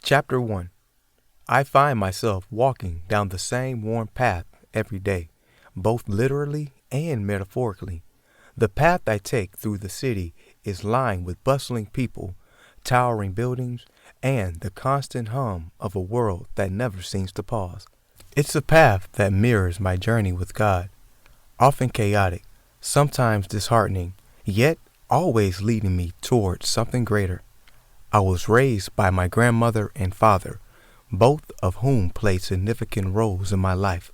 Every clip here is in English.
Chapter 1. I find myself walking down the same worn path every day, both literally and metaphorically. The path I take through the city is lined with bustling people, towering buildings, and the constant hum of a world that never seems to pause. It's a path that mirrors my journey with God, often chaotic, sometimes disheartening, yet always leading me towards something greater. I was raised by my grandmother and father, both of whom played significant roles in my life.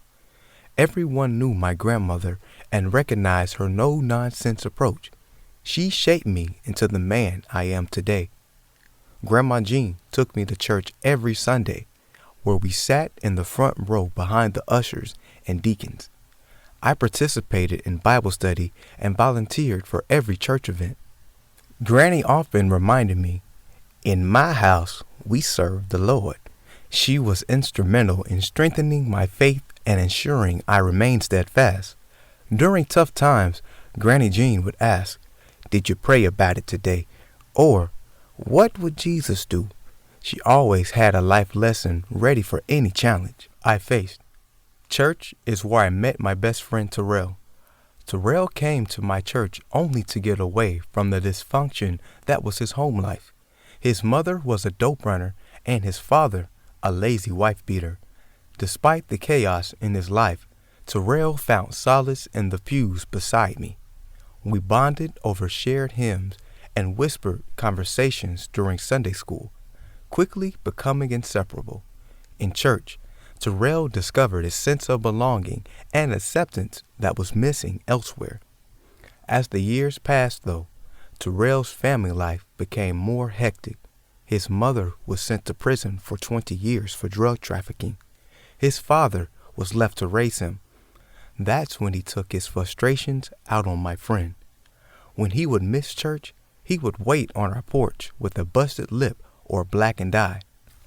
Everyone knew my grandmother and recognized her no-nonsense approach. She shaped me into the man I am today. Grandma Jean took me to church every Sunday, where we sat in the front row behind the ushers and deacons. I participated in Bible study and volunteered for every church event. Granny often reminded me, "In my house, we serve the Lord." She was instrumental in strengthening my faith and ensuring I remained steadfast. During tough times, Granny Jean would ask, "Did you pray about it today?" Or, "What would Jesus do?" She always had a life lesson ready for any challenge I faced. Church is where I met my best friend Terrell. Terrell came to my church only to get away from the dysfunction that was his home life. His mother was a dope runner and his father a lazy wife-beater. Despite the chaos in his life, Terrell found solace in the pews beside me. We bonded over shared hymns and whispered conversations during Sunday school, quickly becoming inseparable. In church, Terrell discovered a sense of belonging and acceptance that was missing elsewhere. As the years passed, though, Terrell's family life became more hectic. His mother was sent to prison for 20 years for drug trafficking. His father was left to raise him. That's when he took his frustrations out on my friend. When he would miss church, he would wait on our porch with a busted lip or a blackened eye.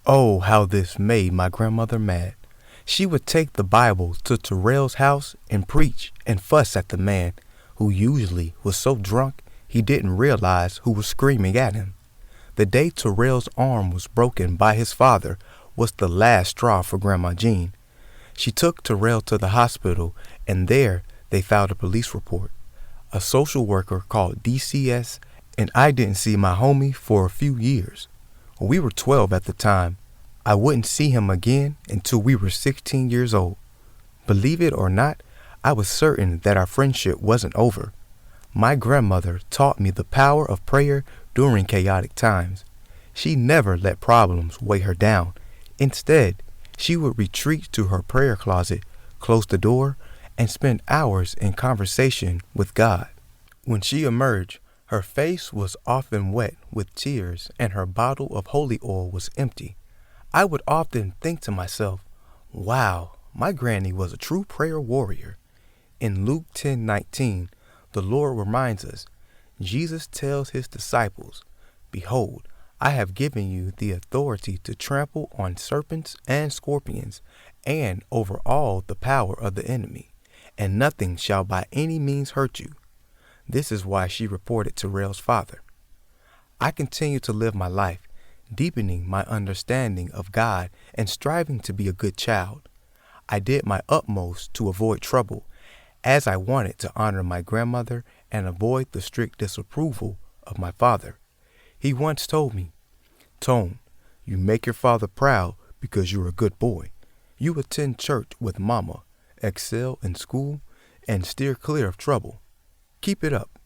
Oh, how this made my grandmother mad. She would take the Bible to Terrell's house and preach and fuss at the man, who usually was so drunk he didn't realize who was screaming at him. The day Terrell's arm was broken by his father was the last straw for Grandma Jean. She took Terrell to the hospital, and there they filed a police report. A social worker called DCS, and I didn't see my homie for a few years. We were 12 at the time. I wouldn't see him again until we were 16 years old. Believe it or not, I was certain that our friendship wasn't over. My grandmother taught me the power of prayer during chaotic times. She never let problems weigh her down. Instead, she would retreat to her prayer closet, close the door, and spend hours in conversation with God. When she emerged, her face was often wet with tears and her bottle of holy oil was empty. I would often think to myself, wow, my granny was a true prayer warrior. In Luke 10:19, the Lord reminds us, Jesus tells his disciples, "Behold, I have given you the authority to trample on serpents and scorpions, and over all the power of the enemy, and nothing shall by any means hurt you." This is why she reported Terrell's father. I continue to live my life, deepening my understanding of God and striving to be a good child. I did my utmost to avoid trouble, as I wanted to honor my grandmother and avoid the strict disapproval of my father. He once told me, "Tone, you make your father proud because you're a good boy. You attend church with mama, excel in school, and steer clear of trouble. Keep it up."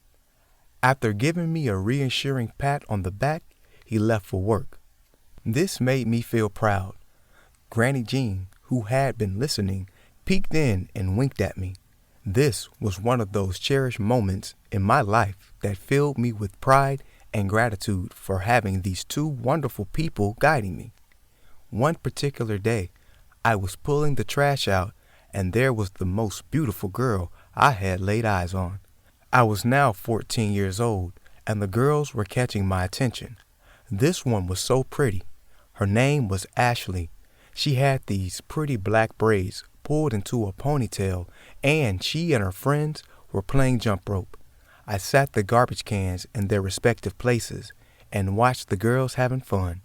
After giving me a reassuring pat on the back, he left for work. This made me feel proud. Granny Jean, who had been listening, peeked in and winked at me. This was one of those cherished moments in my life that filled me with pride and gratitude for having these two wonderful people guiding me. One particular day, I was pulling the trash out, and there was the most beautiful girl I had laid eyes on. I was now 14 years old, and the girls were catching my attention. This one was so pretty. Her name was Ashley. She had these pretty black braids pulled into a ponytail, and she and her friends were playing jump rope. I sat the garbage cans in their respective places and watched the girls having fun.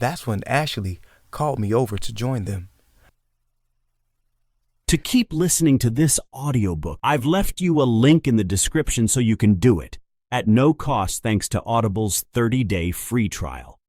That's when Ashley called me over to join them. To keep listening to this audiobook, I've left you a link in the description so you can do it at no cost thanks to Audible's 30-day free trial.